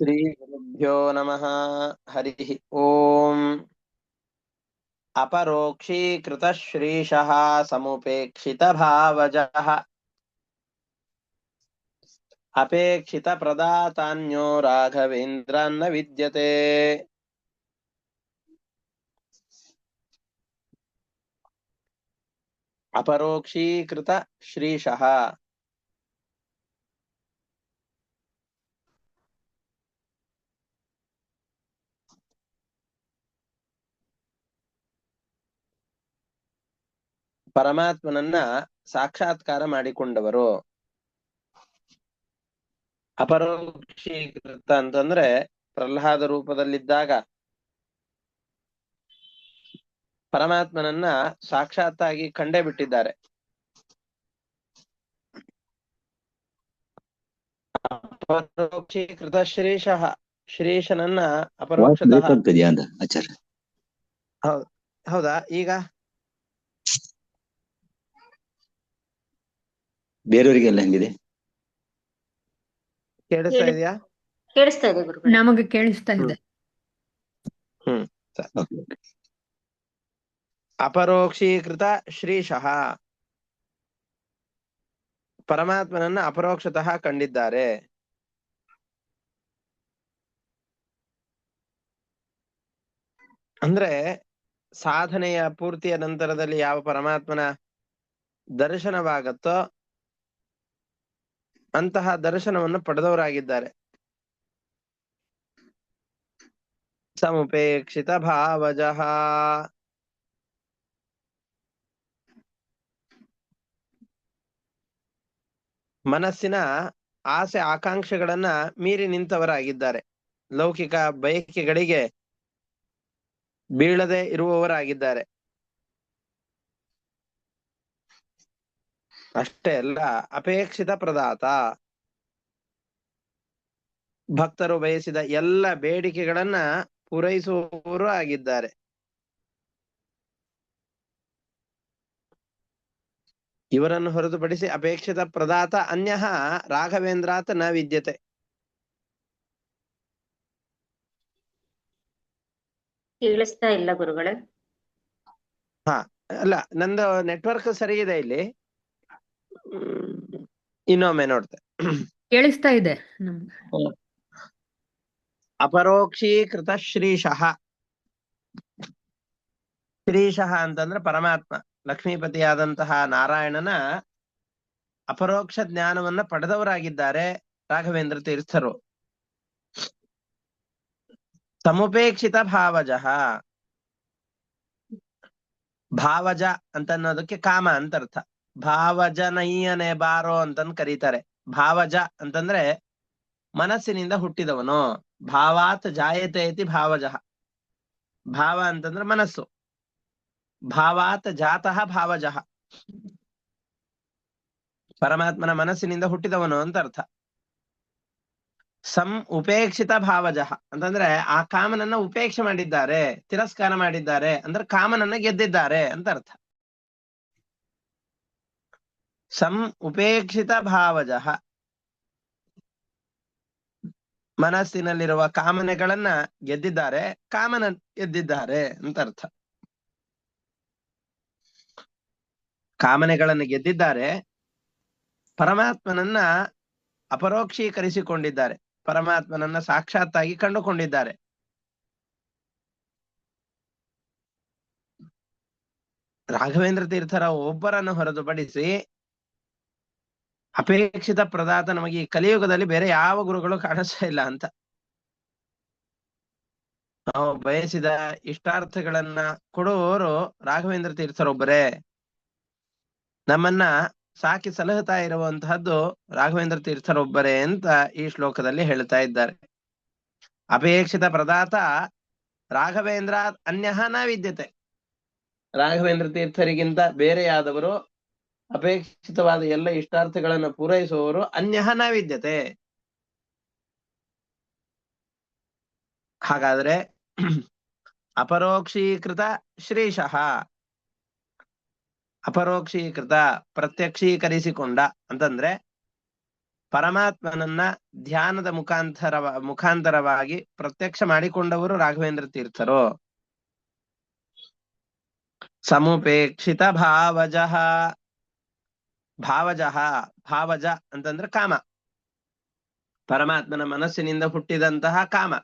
ಶ್ರೀ ಗುರುಭ್ಯೋ ನಮಃ. ಹರಿ ಓಂ. ಅಪರೋಕ್ಷೀಕೃತ ಶ್ರೀಶಃ ಸಮುಪೇಕ್ಷಿತ ಭಾವಜಃ ಅಪೇಕ್ಷಿತ ಪ್ರದಾತಾನ್ಯೋ ರಾಘವೇಂದ್ರನ್ನ ವಿದ್ಯತೆ. ಅಪರೋಕ್ಷೀಕೃತ ಶ್ರೀಶಃ ಪರಮಾತ್ಮನನ್ನ ಸಾಕ್ಷಾತ್ಕಾರ ಮಾಡಿಕೊಂಡವರು. ಅಪರೋಕ್ಷೀಕೃತ ಅಂತಂದ್ರೆ ಪ್ರಹ್ಲಾದ ರೂಪದಲ್ಲಿದ್ದಾಗ ಪರಮಾತ್ಮನನ್ನ ಸಾಕ್ಷಾತ್ತಾಗಿ ಕಂಡೇ ಬಿಟ್ಟಿದ್ದಾರೆ. ಅಪರೋಕ್ಷೀಕೃತ ಶ್ರೀಶಃ, ಶ್ರೀಶನನ್ನ ಅಪರೋಕ್ಷತಃ. ಹೌದಾ? ಈಗ ಬೇರೆಯವರಿಗೆಲ್ಲ ಹೆಂಗಿದೆ? ಕೇಳಿಸ್ತಾ ಇದೆಯಾ? ಕೇಳಿಸ್ತಾ ಇದೆ ಗುರುಗಳೇ. ನಮಗೆ ಕೇಳಿಸ್ತಾ ಇದೆ. ಅಪರೋಕ್ಷೀಕೃತ ಶ್ರೀಶಃ, ಪರಮಾತ್ಮನನ್ನ ಅಪರೋಕ್ಷತಃ ಕಂಡಿದ್ದಾರೆ. ಅಂದ್ರೆ ಸಾಧನೆಯ ಪೂರ್ತಿಯ ನಂತರದಲ್ಲಿ ಯಾವ ಪರಮಾತ್ಮನ ದರ್ಶನವಾಗತ್ತೋ ಅಂತಹ ದರ್ಶನವನ್ನು ಪಡೆದವರಾಗಿದ್ದಾರೆ. ಸಮುಪೇಕ್ಷಿತ ಭಾವಜಃ, ಮನಸ್ಸಿನ ಆಸೆ ಆಕಾಂಕ್ಷೆಗಳನ್ನ ಮೀರಿ ನಿಂತವರಾಗಿದ್ದಾರೆ. ಲೌಕಿಕ ಬಯಕೆಗಳಿಗೆ ಬೀಳದೆ ಇರುವವರಾಗಿದ್ದಾರೆ. ಅಷ್ಟೇ ಅಲ್ಲ, ಅಪೇಕ್ಷಿತ ಪ್ರದಾತ, ಭಕ್ತರು ಬಯಸಿದ ಎಲ್ಲ ಬೇಡಿಕೆಗಳನ್ನ ಪೂರೈಸುವವರು ಆಗಿದ್ದಾರೆ. ಇವರನ್ನು ಹೊರತುಪಡಿಸಿ ಅಪೇಕ್ಷಿತ ಪ್ರದಾತ ಅನ್ಯಃ ರಾಘವೇಂದ್ರಾತ್ ನ ವಿದ್ಯತೆ. ಕೇಳಿಸ್ತಾ ಇಲ್ಲ ಗುರುಗಳೇ. ಅಲ್ಲ, ನಂದು ನೆಟ್ವರ್ಕ್ ಸರಿ ಇದೆ ಇಲ್ಲಿ. ಇನ್ನೊಮ್ಮೆ ನೋಡ್ತೆ. ಕೇಳಿಸ್ತಾ ಇದೆ. ಅಪರೋಕ್ಷೀಕೃತ ಶ್ರೀಶಃ, ಶ್ರೀಶಃ ಅಂತಂದ್ರೆ ಪರಮಾತ್ಮ, ಲಕ್ಷ್ಮೀಪತಿಯಾದಂತಹ ನಾರಾಯಣನ ಅಪರೋಕ್ಷ ಜ್ಞಾನವನ್ನ ಪಡೆದವರಾಗಿದ್ದಾರೆ ರಾಘವೇಂದ್ರ ತೀರ್ಥರು. ಸಮುಪೇಕ್ಷಿತ ಭಾವಜಃ, ಭಾವಜ ಅಂತನ್ನೋದಕ್ಕೆ ಕಾಮ ಅಂತ ಅರ್ಥ. ಭಾವಜನಯ್ಯನೆ ಬಾರೋ ಅಂತಂದ್ ಕರೀತಾರೆ. ಭಾವಜ ಅಂತಂದ್ರೆ ಮನಸ್ಸಿನಿಂದ ಹುಟ್ಟಿದವನು. ಭಾವಾತ್ ಜಾಯತೆ ಇತಿ ಭಾವಜಃ. ಭಾವ ಅಂತಂದ್ರೆ ಮನಸ್ಸು. ಭಾವಾತ್ ಜಾತಃ ಭಾವಜಃ, ಪರಮಾತ್ಮನ ಮನಸ್ಸಿನಿಂದ ಹುಟ್ಟಿದವನು ಅಂತ ಅರ್ಥ. ಸಂ ಉಪೇಕ್ಷಿತ ಭಾವಜಃ ಅಂತಂದ್ರೆ ಆ ಕಾಮನನ್ನ ಉಪೇಕ್ಷೆ ಮಾಡಿದ್ದಾರೆ, ತಿರಸ್ಕಾರ ಮಾಡಿದ್ದಾರೆ, ಅಂದ್ರೆ ಕಾಮನನ್ನ ಗೆದ್ದಿದ್ದಾರೆ ಅಂತ ಅರ್ಥ. ಸಂ ಉಪೇಕ್ಷಿತ ಭಾವಜಃ, ಮನಸ್ಸಿನಲ್ಲಿರುವ ಕಾಮನೆಗಳನ್ನ ಗೆದ್ದಿದ್ದಾರೆ, ಕಾಮನ ಗೆದ್ದಿದ್ದಾರೆ ಅಂತ ಅರ್ಥ. ಕಾಮನೆಗಳನ್ನು ಗೆದ್ದಿದ್ದಾರೆ, ಪರಮಾತ್ಮನನ್ನ ಅಪರೋಕ್ಷೀಕರಿಸಿಕೊಂಡಿದ್ದಾರೆ, ಪರಮಾತ್ಮನನ್ನ ಸಾಕ್ಷಾತ್ತಾಗಿ ಕಂಡುಕೊಂಡಿದ್ದಾರೆ. ರಾಘವೇಂದ್ರ ತೀರ್ಥರ ಒಬ್ಬರನ್ನು ಹೊರತುಪಡಿಸಿ ಅಪೇಕ್ಷಿತ ಪ್ರದಾತ ನಮಗೆ ಈ ಕಲಿಯುಗದಲ್ಲಿ ಬೇರೆ ಯಾವ ಗುರುಗಳು ಕಾಣಿಸ್ತಾ ಇಲ್ಲ ಅಂತ. ನಾವು ಬಯಸಿದ ಇಷ್ಟಾರ್ಥಗಳನ್ನ ಕೊಡುವವರು ರಾಘವೇಂದ್ರ ತೀರ್ಥರೊಬ್ಬರೇ. ನಮ್ಮನ್ನ ಸಾಕಿ ಸಲಹುತ್ತಾ ಇರುವಂತಹದ್ದು ರಾಘವೇಂದ್ರ ತೀರ್ಥರೊಬ್ಬರೇ ಅಂತ ಈ ಶ್ಲೋಕದಲ್ಲಿ ಹೇಳ್ತಾ ಇದ್ದಾರೆ. ಅಪೇಕ್ಷಿತ ಪ್ರದಾತ ರಾಘವೇಂದ್ರ ಅನ್ಯಃ ನ ವಿದ್ಯತೆ. ರಾಘವೇಂದ್ರ ತೀರ್ಥರಿಗಿಂತ ಬೇರೆಯಾದವರು, ಅಪೇಕ್ಷಿತವಾದ ಎಲ್ಲ ಇಷ್ಟಾರ್ಥಗಳನ್ನು ಪೂರೈಸುವವರು ಅನ್ಯಃ ನ ವಿದ್ಯತೆ. ಹಾಗಾದ್ರೆ ಅಪರೋಕ್ಷೀಕೃತ ಶ್ರೀಶಃ, ಅಪರೋಕ್ಷೀಕೃತ ಪ್ರತ್ಯಕ್ಷೀಕರಿಸಿಕೊಂಡ ಅಂತಂದ್ರೆ ಪರಮಾತ್ಮನನ್ನ ಧ್ಯಾನದ ಮುಖಾಂತರವಾಗಿ ಪ್ರತ್ಯಕ್ಷ ಮಾಡಿಕೊಂಡವರು ರಾಘವೇಂದ್ರ ತೀರ್ಥರು. ಸಮುಪೇಕ್ಷಿತ ಭಾವಜಃ. ಭಾವಜ ಅಂತಂದ್ರೆ ಕಾಮ, ಪರಮಾತ್ಮನ ಮನಸ್ಸಿನಿಂದ ಹುಟ್ಟಿದಂತಹ ಕಾಮ.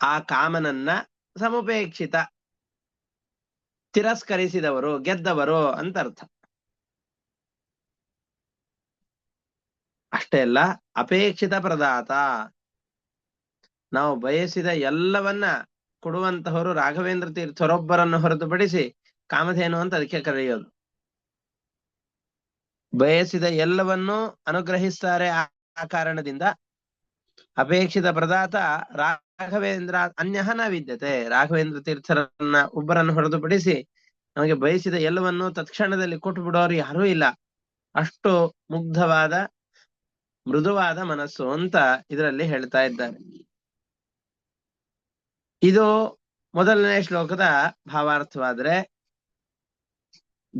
ಆ ಕಾಮನನ್ನ ಸಮುಪೇಕ್ಷಿತ, ತಿರಸ್ಕರಿಸಿದವರು, ಗೆದ್ದವರು ಅಂತ ಅರ್ಥ. ಅಷ್ಟೇ ಅಲ್ಲ, ಅಪೇಕ್ಷಿತ ಪ್ರದಾತ, ನಾವು ಬಯಸಿದ ಎಲ್ಲವನ್ನ ಕೊಡುವಂತಹವರು ರಾಘವೇಂದ್ರ ತೀರ್ಥರೊಬ್ಬರನ್ನು ಹೊರತುಪಡಿಸಿ ಕಾಮಧೇನು ಅಂತ ಅದಕ್ಕೆ ಕರೆಯೋದು. ಬಯಸಿದ ಎಲ್ಲವನ್ನೂ ಅನುಗ್ರಹಿಸ್ತಾರೆ. ಆ ಕಾರಣದಿಂದ ಅಪೇಕ್ಷಿತ ಪ್ರದಾತ ರಾಘವೇಂದ್ರ ಅನ್ಯಃ ನ ವಿದ್ಯತೆ. ರಾಘವೇಂದ್ರ ತೀರ್ಥರನ್ನ ಒಬ್ಬರನ್ನು ಹೊರತುಪಡಿಸಿ ನಮಗೆ ಬಯಸಿದ ಎಲ್ಲವನ್ನೂ ತತ್ಕ್ಷಣದಲ್ಲಿ ಕೊಟ್ಟು ಬಿಡೋರು ಯಾರೂ ಇಲ್ಲ. ಅಷ್ಟು ಮುಗ್ಧವಾದ ಮೃದುವಾದ ಮನಸ್ಸು ಅಂತ ಇದರಲ್ಲಿ ಹೇಳ್ತಾ ಇದ್ದಾರೆ. ಇದು ಮೊದಲನೇ ಶ್ಲೋಕದ ಭಾವಾರ್ಥವಾದ್ರೆ,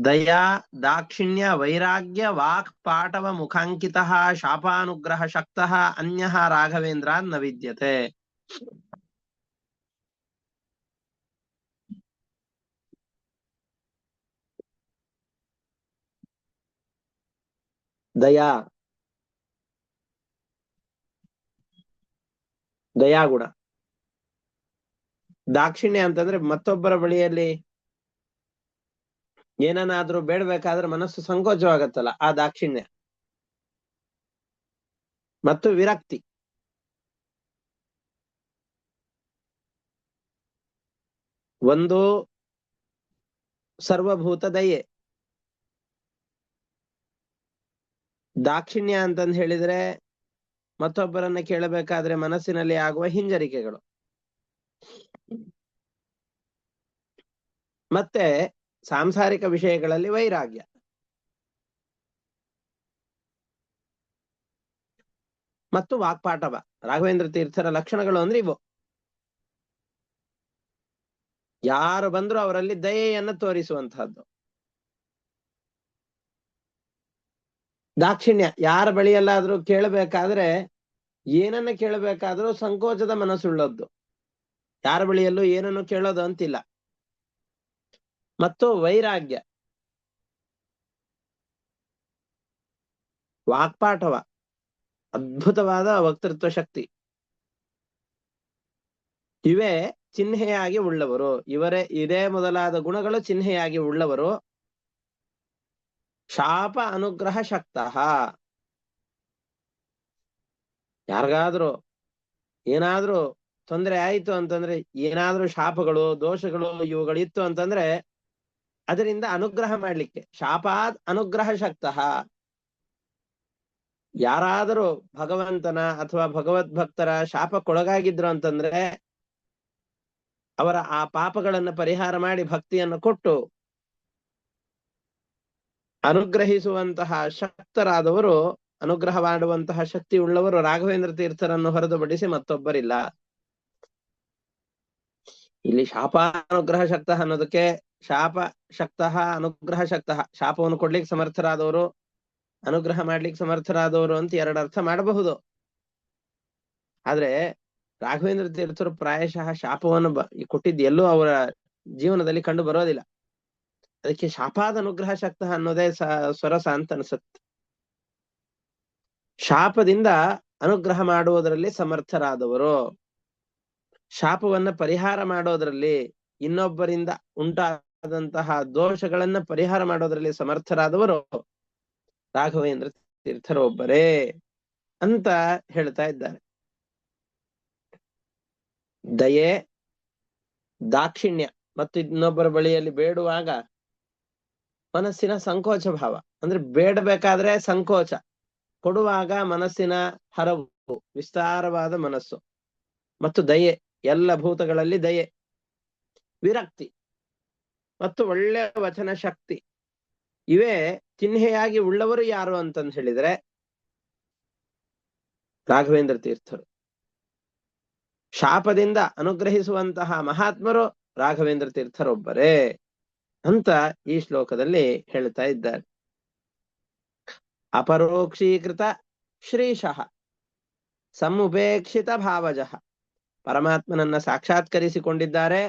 ದಯಾ ದಾಕ್ಷಿಣ್ಯ ವೈರಾಗ್ಯ ವಾಕ್ ಪಾಟವ ಮುಖಾಂಕಿತ ಶಾಪಾನುಗ್ರಹ ಶಕ್ತ ಅನ್ಯ ರಾಘವೇಂದ್ರ ನ ವಿದ್ಯತೆ. ದಯಾಗುಣ. ದಾಕ್ಷಿಣ್ಯ ಅಂತಂದ್ರೆ ಮತ್ತೊಬ್ಬರ ಬಳಿಯಲ್ಲಿ ಏನನ್ನಾದ್ರೂ ಬೇಡಬೇಕಾದ್ರೆ ಮನಸ್ಸು ಸಂಕೋಚವಾಗತ್ತಲ್ಲ, ಆ ದಾಕ್ಷಿಣ್ಯ. ಮತ್ತು ವಿರಕ್ತಿ. ಒಂದು ಸರ್ವಭೂತ ದಯೆ. ದಾಕ್ಷಿಣ್ಯ ಅಂತಂದು ಹೇಳಿದ್ರೆ ಮತ್ತೊಬ್ಬರನ್ನ ಕೇಳಬೇಕಾದ್ರೆ ಮನಸ್ಸಿನಲ್ಲಿ ಆಗುವ ಹಿಂಜರಿಕೆಗಳು. ಮತ್ತೆ ಸಾಂಸಾರಿಕ ವಿಷಯಗಳಲ್ಲಿ ವೈರಾಗ್ಯ. ಮತ್ತು ವಾಕ್ಪಾಟವ. ರಾಘವೇಂದ್ರ ತೀರ್ಥರ ಲಕ್ಷಣಗಳು ಅಂದ್ರೆ ಇವು. ಯಾರು ಬಂದ್ರು ಅವರಲ್ಲಿ ದಯೆಯನ್ನು ತೋರಿಸುವಂತಹದ್ದು. ದಾಕ್ಷಿಣ್ಯ, ಯಾರ ಬಳಿಯಲ್ಲಾದ್ರೂ ಕೇಳಬೇಕಾದ್ರೆ, ಏನನ್ನ ಕೇಳಬೇಕಾದ್ರೂ ಸಂಕೋಚದ ಮನಸ್ಸುಳ್ಳದ್ದು. ಯಾರ ಬಳಿಯಲ್ಲೂ ಏನನ್ನು ಕೇಳೋದು ಅಂತಿಲ್ಲ. ಮತ್ತು ವೈರಾಗ್ಯ. ವಾಕ್ಪಾಟವ, ಅದ್ಭುತವಾದ ವಕ್ತೃತ್ವ ಶಕ್ತಿ. ಇವೇ ಚಿಹ್ನೆಯಾಗಿ ಉಳ್ಳವರು. ಇದೇ ಮೊದಲಾದ ಗುಣಗಳು ಚಿಹ್ನೆಯಾಗಿ ಉಳ್ಳವರು. ಶಾಪ ಅನುಗ್ರಹ ಶಕ್ತಃ. ಯಾರಿಗಾದ್ರೂ ಏನಾದ್ರೂ ತೊಂದರೆ ಆಯ್ತು ಅಂತಂದ್ರೆ, ಏನಾದ್ರೂ ಶಾಪಗಳು ದೋಷಗಳು ಇವುಗಳಿತ್ತು ಅಂತಂದ್ರೆ ಅದರಿಂದ ಅನುಗ್ರಹ ಮಾಡ್ಲಿಕ್ಕೆ ಶಾಪಾದ್ ಅನುಗ್ರಹ ಶಕ್ತಃ. ಯಾರಾದರೂ ಭಗವಂತನ ಅಥವಾ ಭಗವದ್ಭಕ್ತರ ಶಾಪಕ್ಕೊಳಗಾಗಿದ್ರು ಅಂತಂದ್ರೆ ಅವರ ಆ ಪಾಪಗಳನ್ನ ಪರಿಹಾರ ಮಾಡಿ ಭಕ್ತಿಯನ್ನು ಕೊಟ್ಟು ಅನುಗ್ರಹಿಸುವಂತಹ ಶಕ್ತರಾದವರು, ಅನುಗ್ರಹ ಮಾಡುವಂತಹ ಶಕ್ತಿ ಉಳ್ಳವರು ರಾಘವೇಂದ್ರ ತೀರ್ಥರನ್ನು ಹೊರತುಪಡಿಸಿ ಮತ್ತೊಬ್ಬರಿಲ್ಲ. ಇಲ್ಲಿ ಶಾಪಾನುಗ್ರಹ ಶಕ್ತಃ ಅನ್ನೋದಕ್ಕೆ ಶಾಪ ಶಕ್ತಃ ಅನುಗ್ರಹ ಶಕ್ತಃ, ಶಾಪವನ್ನು ಕೊಡ್ಲಿಕ್ಕೆ ಸಮರ್ಥರಾದವರು, ಅನುಗ್ರಹ ಮಾಡ್ಲಿಕ್ಕೆ ಸಮರ್ಥರಾದವರು ಅಂತ ಎರಡು ಅರ್ಥ ಮಾಡಬಹುದು. ಆದ್ರೆ ರಾಘವೇಂದ್ರ ತೀರ್ಥರು ಪ್ರಾಯಶಃ ಶಾಪವನ್ನು ಕೊಟ್ಟಿದ್ದು ಎಲ್ಲೂ ಅವರ ಜೀವನದಲ್ಲಿ ಕಂಡು ಬರೋದಿಲ್ಲ. ಅದಕ್ಕೆ ಶಾಪಾದ ಅನುಗ್ರಹ ಶಕ್ತಃ ಅನ್ನೋದೇ ಸ್ವರಸ ಅಂತ ಅನ್ಸುತ್ತೆ. ಶಾಪದಿಂದ ಅನುಗ್ರಹ ಮಾಡುವುದರಲ್ಲಿ ಸಮರ್ಥರಾದವರು, ಶಾಪವನ್ನ ಪರಿಹಾರ ಮಾಡೋದ್ರಲ್ಲಿ, ಇನ್ನೊಬ್ಬರಿಂದ ಉಂಟಾದಂತಹ ದೋಷಗಳನ್ನ ಪರಿಹಾರ ಮಾಡೋದ್ರಲ್ಲಿ ಸಮರ್ಥರಾದವರು ರಾಘವೇಂದ್ರ ತೀರ್ಥರು ಒಬ್ಬರೇ ಅಂತ ಹೇಳ್ತಾ ಇದ್ದಾರೆ. ದಯೆ, ದಾಕ್ಷಿಣ್ಯ ಮತ್ತು ಇನ್ನೊಬ್ಬರ ಬಳಿಯಲ್ಲಿ ಬೇಡುವಾಗ ಮನಸ್ಸಿನ ಸಂಕೋಚ ಭಾವ. ಅಂದ್ರೆ ಬೇಡಬೇಕಾದ್ರೆ ಸಂಕೋಚ, ಕೊಡುವಾಗ ಮನಸ್ಸಿನ ಹರವು, ವಿಸ್ತಾರವಾದ ಮನಸ್ಸು. ಮತ್ತು ದಯೆ, ಎಲ್ಲ ಭೂತಗಳಲ್ಲಿ ದಯೆ. ವಿರಕ್ತಿ ಮತ್ತು ಒಳ್ಳೆಯ ವಚನ ಶಕ್ತಿ. ಇವೇ ಚಿಹ್ನೆಯಾಗಿ ಉಳ್ಳವರು ಯಾರು ಅಂತಂದು ಹೇಳಿದ್ರೆ ರಾಘವೇಂದ್ರ ತೀರ್ಥರು. ಶಾಪದಿಂದ ಅನುಗ್ರಹಿಸುವಂತಹ ಮಹಾತ್ಮರು ರಾಘವೇಂದ್ರ ತೀರ್ಥರೊಬ್ಬರೇ ಅಂತ ಈ ಶ್ಲೋಕದಲ್ಲಿ ಹೇಳ್ತಾ ಇದ್ದಾರೆ. ಅಪರೋಕ್ಷೀಕೃತ ಶ್ರೀಶಃ ಸಮುಪೇಕ್ಷಿತ ಭಾವಜಃ. ಪರಮಾತ್ಮನನ್ನ ಸಾಕ್ಷಾತ್ಕರಿಸಿಕೊಂಡಿದ್ದಾರೆ,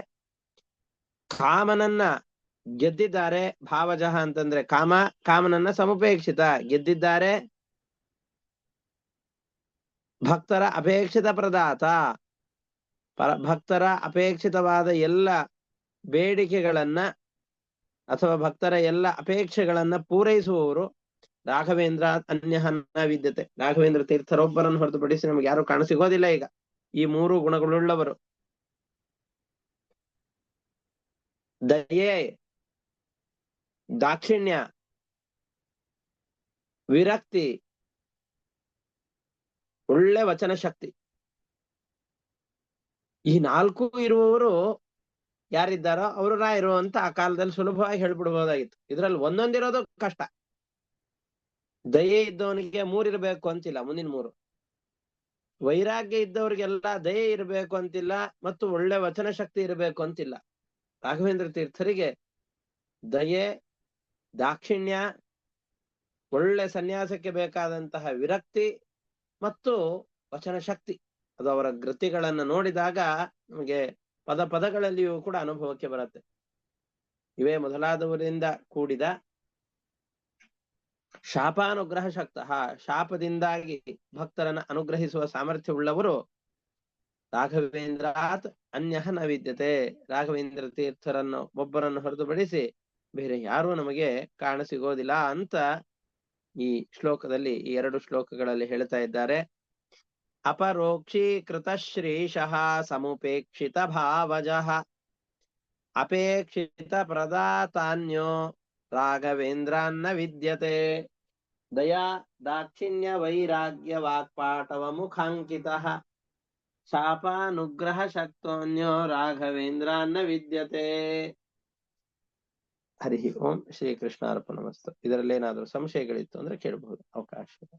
ಕಾಮನನ್ನ ಗೆದ್ದಿದ್ದಾರೆ. ಭಾವಜಃ ಅಂತಂದ್ರೆ ಕಾಮನನ್ನ ಸಮುಪೇಕ್ಷಿತ ಗೆದ್ದಿದ್ದಾರೆ. ಭಕ್ತರ ಅಪೇಕ್ಷಿತ ಪ್ರದಾತ, ಭಕ್ತರ ಅಪೇಕ್ಷಿತವಾದ ಎಲ್ಲ ಬೇಡಿಕೆಗಳನ್ನ ಅಥವಾ ಭಕ್ತರ ಎಲ್ಲ ಅಪೇಕ್ಷೆಗಳನ್ನ ಪೂರೈಸುವವರು. ರಾಘವೇಂದ್ರ ಅನ್ಯಃ ನ ವಿದ್ಯತೆ. ರಾಘವೇಂದ್ರ ತೀರ್ಥರೊಬ್ಬರನ್ನು ಹೊರತುಪಡಿಸಿ ನಮ್ಗೆ ಯಾರು ಕಾಣಸಿಗೋದಿಲ್ಲ ಈಗ ಈ ಮೂರು ಗುಣಗಳುಳ್ಳವರು. ದಯೆ, ದಾಕ್ಷಿಣ್ಯ, ವಿರಕ್ತಿ, ಒಳ್ಳೆ ವಚನ ಶಕ್ತಿ. ಈ ನಾಲ್ಕು ಇರುವವರು ಯಾರಿದ್ದಾರೋ ಅವರು ರಾಯರು ಅಂತ ಆ ಕಾಲದಲ್ಲಿ ಸುಲಭವಾಗಿ ಹೇಳ್ಬಿಡ್ಬೋದಾಗಿತ್ತು. ಇದ್ರಲ್ಲಿ ಒಂದೊಂದಿರೋದು ಕಷ್ಟ. ದಯೆ ಇದ್ದವನಿಗೆ ಮೂರಿರ್ಬೇಕು ಅಂತಿಲ್ಲ, ಮುಂದಿನ ಮೂರು. ವೈರಾಗ್ಯ ಇದ್ದವ್ರಿಗೆಲ್ಲ ದಯೆ ಇರಬೇಕು ಅಂತಿಲ್ಲ, ಮತ್ತು ಒಳ್ಳೆ ವಚನ ಶಕ್ತಿ ಇರಬೇಕು ಅಂತಿಲ್ಲ. ರಾಘವೇಂದ್ರ ತೀರ್ಥರಿಗೆ ದಯೆ, ದಾಕ್ಷಿಣ್ಯ, ಒಳ್ಳೆ ಸನ್ಯಾಸಕ್ಕೆ ಬೇಕಾದಂತಹ ವಿರಕ್ತಿ ಮತ್ತು ವಚನ ಶಕ್ತಿ, ಅದು ಅವರ ಕೃತಿಗಳನ್ನ ನೋಡಿದಾಗ ನಮಗೆ ಪದಗಳಲ್ಲಿಯೂ ಕೂಡ ಅನುಭವಕ್ಕೆ ಬರುತ್ತೆ. ಇವೇ ಮೊದಲಾದವರಿಂದ ಕೂಡಿದ ಶಾಪಾನುಗ್ರಹ ಶಕ್ತಃ, ಶಾಪದಿಂದಾಗಿ ಭಕ್ತರನ್ನ ಅನುಗ್ರಹಿಸುವ ಸಾಮರ್ಥ್ಯವುಳ್ಳವರು. ರಾಘವೇಂದ್ರಾತ್ ಅನ್ಯಃ ನ ವಿದ್ಯತೆ. ರಾಘವೇಂದ್ರ ತೀರ್ಥರನ್ನು ಒಬ್ಬರನ್ನು ಹೊರತುಪಡಿಸಿ ಬೇರೆ ಯಾರೂ ನಮಗೆ ಕಾಣಸಿಗೋದಿಲ್ಲ ಅಂತ ಈ ಶ್ಲೋಕದಲ್ಲಿ, ಈ ಎರಡು ಶ್ಲೋಕಗಳಲ್ಲಿ ಹೇಳ್ತಾ ಇದ್ದಾರೆ. ಅಪರೋಕ್ಷೀಕೃತ ಶ್ರೀಶಃ ಸಮುಪೇಕ್ಷಿತ ಭಾವಜಃ ಅಪೇಕ್ಷಿತ ಪ್ರದಾತಾನ್ಯೋ ರಾಘವೇಂದ್ರಾನ್ನ ವಿದ್ಯತೆ. ದಯಾ ದಾಕ್ಷಿಣ್ಯ ವೈರಾಗ್ಯ ವಾಕ್ಪಾಟವ ಮುಖಾಂಕಿತಃ ಶಾಪಾನುಗ್ರಹ ಶಕ್ತೋನ್ಯೋ ರಾಘವೇಂದ್ರಾನ್ನ ವಿದ್ಯತೆ. ಹರಿ ಓಂ. ಶ್ರೀಕೃಷ್ಣಾರ್ಪಣಮಸ್ತು. ಇದರಲ್ಲಿ ಏನಾದರೂ ಸಂಶಯಗಳಿತ್ತು ಅಂದ್ರೆ ಕೇಳಬಹುದು, ಅವಕಾಶ ಇದೆ.